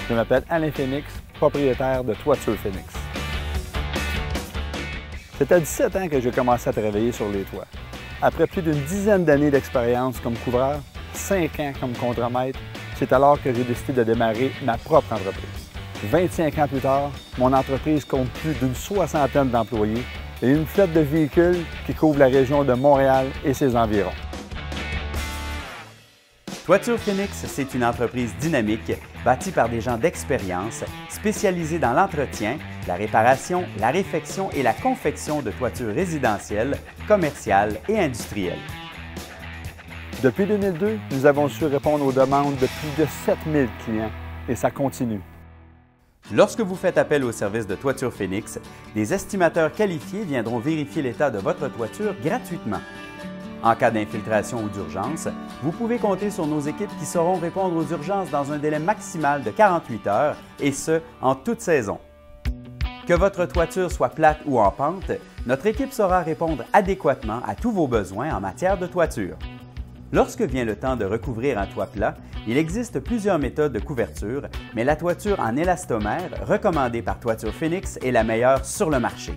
Je m'appelle Alain Phoenix, propriétaire de Toiture Phoenix. C'est à 17 ans que j'ai commencé à travailler sur les toits. Après plus d'une dizaine d'années d'expérience comme couvreur, 5 ans comme contremaître, c'est alors que j'ai décidé de démarrer ma propre entreprise. 25 ans plus tard, mon entreprise compte plus d'une soixantaine d'employés et une flotte de véhicules qui couvre la région de Montréal et ses environs. Toiture Phoenix, c'est une entreprise dynamique bâtie par des gens d'expérience, spécialisés dans l'entretien, la réparation, la réfection et la confection de toitures résidentielles, commerciales et industrielles. Depuis 2002, nous avons su répondre aux demandes de plus de 7000 clients et ça continue. Lorsque vous faites appel au service de Toiture Phoenix, des estimateurs qualifiés viendront vérifier l'état de votre toiture gratuitement. En cas d'infiltration ou d'urgence, vous pouvez compter sur nos équipes qui sauront répondre aux urgences dans un délai maximal de 48 heures, et ce, en toute saison. Que votre toiture soit plate ou en pente, notre équipe saura répondre adéquatement à tous vos besoins en matière de toiture. Lorsque vient le temps de recouvrir un toit plat, il existe plusieurs méthodes de couverture, mais la toiture en élastomère, recommandée par Toiture Phoenix, est la meilleure sur le marché.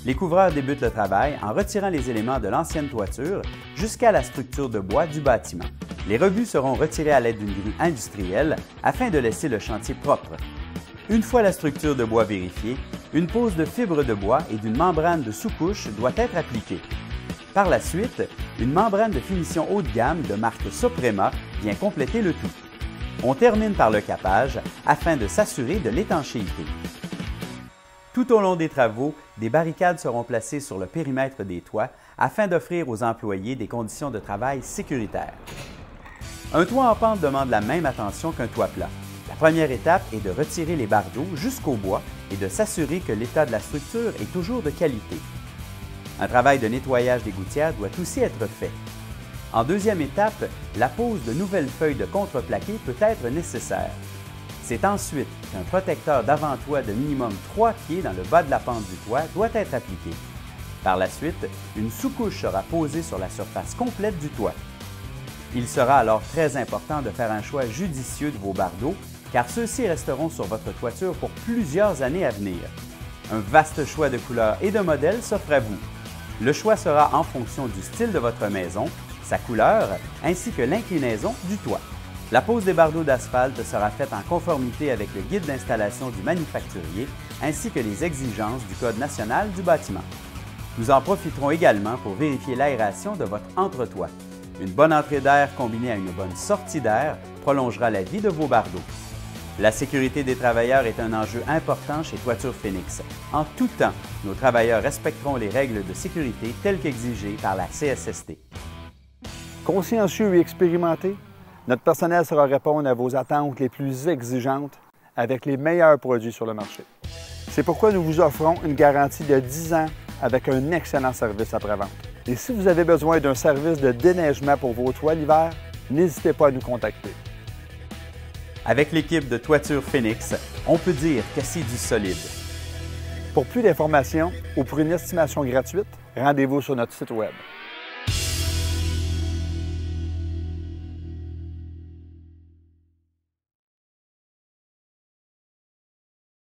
Les couvreurs débutent le travail en retirant les éléments de l'ancienne toiture jusqu'à la structure de bois du bâtiment. Les rebuts seront retirés à l'aide d'une grue industrielle afin de laisser le chantier propre. Une fois la structure de bois vérifiée, une pose de fibre de bois et d'une membrane de sous-couche doit être appliquée. Par la suite, une membrane de finition haut de gamme de marque Soprema vient compléter le tout. On termine par le capage afin de s'assurer de l'étanchéité. Tout au long des travaux, des barricades seront placées sur le périmètre des toits afin d'offrir aux employés des conditions de travail sécuritaires. Un toit en pente demande la même attention qu'un toit plat. La première étape est de retirer les bardeaux jusqu'au bois et de s'assurer que l'état de la structure est toujours de qualité. Un travail de nettoyage des gouttières doit aussi être fait. En deuxième étape, la pose de nouvelles feuilles de contreplaqué peut être nécessaire. C'est ensuite qu'un protecteur d'avant-toit de minimum 3 pieds dans le bas de la pente du toit doit être appliqué. Par la suite, une sous-couche sera posée sur la surface complète du toit. Il sera alors très important de faire un choix judicieux de vos bardeaux, car ceux-ci resteront sur votre toiture pour plusieurs années à venir. Un vaste choix de couleurs et de modèles s'offre à vous. Le choix sera en fonction du style de votre maison, sa couleur, ainsi que l'inclinaison du toit. La pose des bardeaux d'asphalte sera faite en conformité avec le guide d'installation du manufacturier ainsi que les exigences du Code national du bâtiment. Nous en profiterons également pour vérifier l'aération de votre entretoit. Une bonne entrée d'air combinée à une bonne sortie d'air prolongera la vie de vos bardeaux. La sécurité des travailleurs est un enjeu important chez Toiture Phoenix. En tout temps, nos travailleurs respecteront les règles de sécurité telles qu'exigées par la CSST. Consciencieux et expérimenté, notre personnel saura répondre à vos attentes les plus exigeantes avec les meilleurs produits sur le marché. C'est pourquoi nous vous offrons une garantie de 10 ans avec un excellent service après-vente. Et si vous avez besoin d'un service de déneigement pour vos toits l'hiver, n'hésitez pas à nous contacter. Avec l'équipe de Toiture Phoenix, on peut dire que c'est du solide. Pour plus d'informations ou pour une estimation gratuite, rendez-vous sur notre site Web.